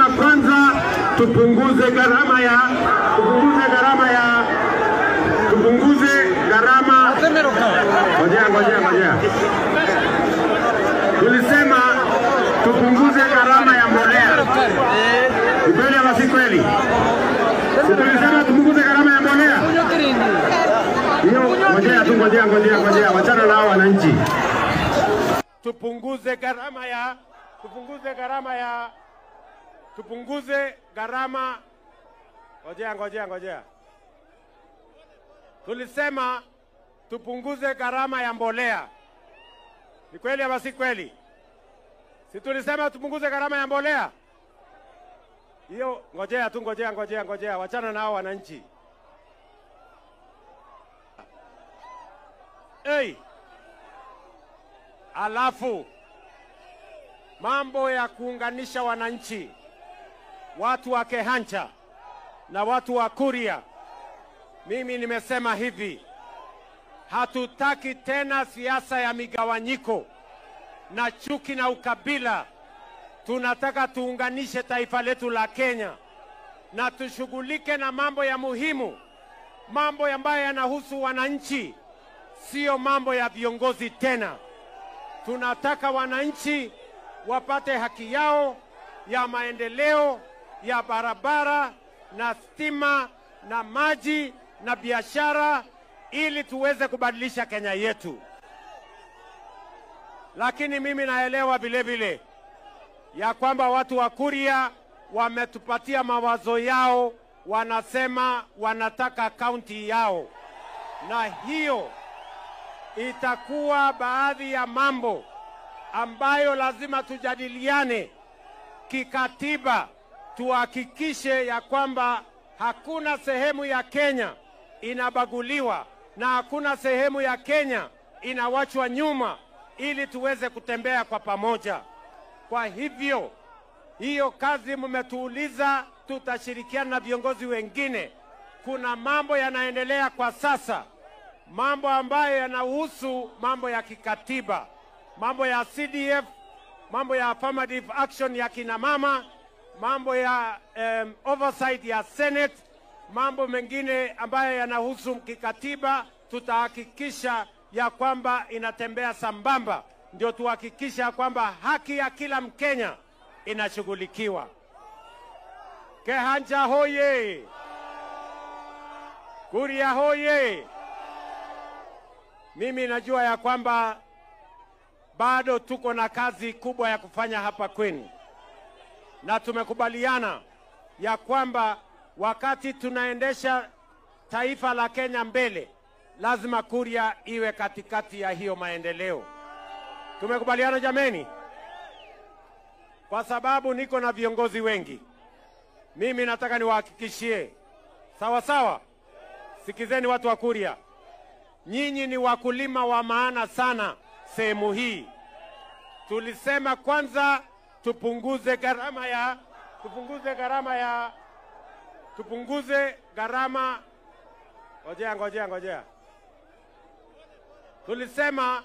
Kwanza tupunguze gharama ngojea. Tulisema tupunguze gharama ya mbolea. Kweli ama si kweli? Tulisema tupunguze gharama ya mbolea. Hiyo ngojea, wachana nao wananchi. Tupunguze gharama. Ngojea. Tulisema tupunguze gharama ya mbolea. Ni kweli ama si kweli? Si tulisema tupunguze gharama ya mbolea? Hiyo ngojea, wachana nao wananchi. Alafu mambo ya kuunganisha wananchi, watu wa Kehancha na watu wa Kuria, mimi nimesema hivi, hatutaki tena siasa ya migawanyiko na chuki na ukabila. Tunataka tuunganishe taifa letu la Kenya na tushughulike na mambo ya muhimu, mambo ambayo yanahusu wananchi, sio mambo ya viongozi tena. Tunataka wananchi wapate haki yao ya maendeleo ya barabara na stima na maji na biashara ili tuweze kubadilisha Kenya yetu. Lakini mimi naelewa vile vile ya kwamba watu wa Kuria wametupatia mawazo yao, wanasema wanataka kaunti yao, na hiyo itakuwa baadhi ya mambo ambayo lazima tujadiliane kikatiba, tuhakikishe ya kwamba hakuna sehemu ya Kenya inabaguliwa na hakuna sehemu ya Kenya inawachwa nyuma, ili tuweze kutembea kwa pamoja. Kwa hivyo, hiyo kazi mmetuuliza, tutashirikiana na viongozi wengine. Kuna mambo yanaendelea kwa sasa, mambo ambayo yanahusu mambo ya kikatiba, mambo ya CDF, mambo ya affirmative action ya kina mama, mambo ya oversight ya Senate, mambo mengine ambayo yanahusu kikatiba. Tutahakikisha ya kwamba inatembea sambamba, ndio tuhakikisha kwamba haki ya kila Mkenya inashughulikiwa. Kehancha hoye! Kuria hoye! Mimi najua ya kwamba bado tuko na kazi kubwa ya kufanya hapa kwenu, na tumekubaliana ya kwamba wakati tunaendesha taifa la Kenya mbele, lazima Kuria iwe katikati ya hiyo maendeleo. Tumekubaliana jameni? Kwa sababu niko na viongozi wengi, mimi nataka niwahakikishie, sawa, sikizeni watu wa Kuria, nyinyi ni wakulima wa maana sana sehemu hii. Tulisema kwanza tupunguze gharama. Ngojea. Tulisema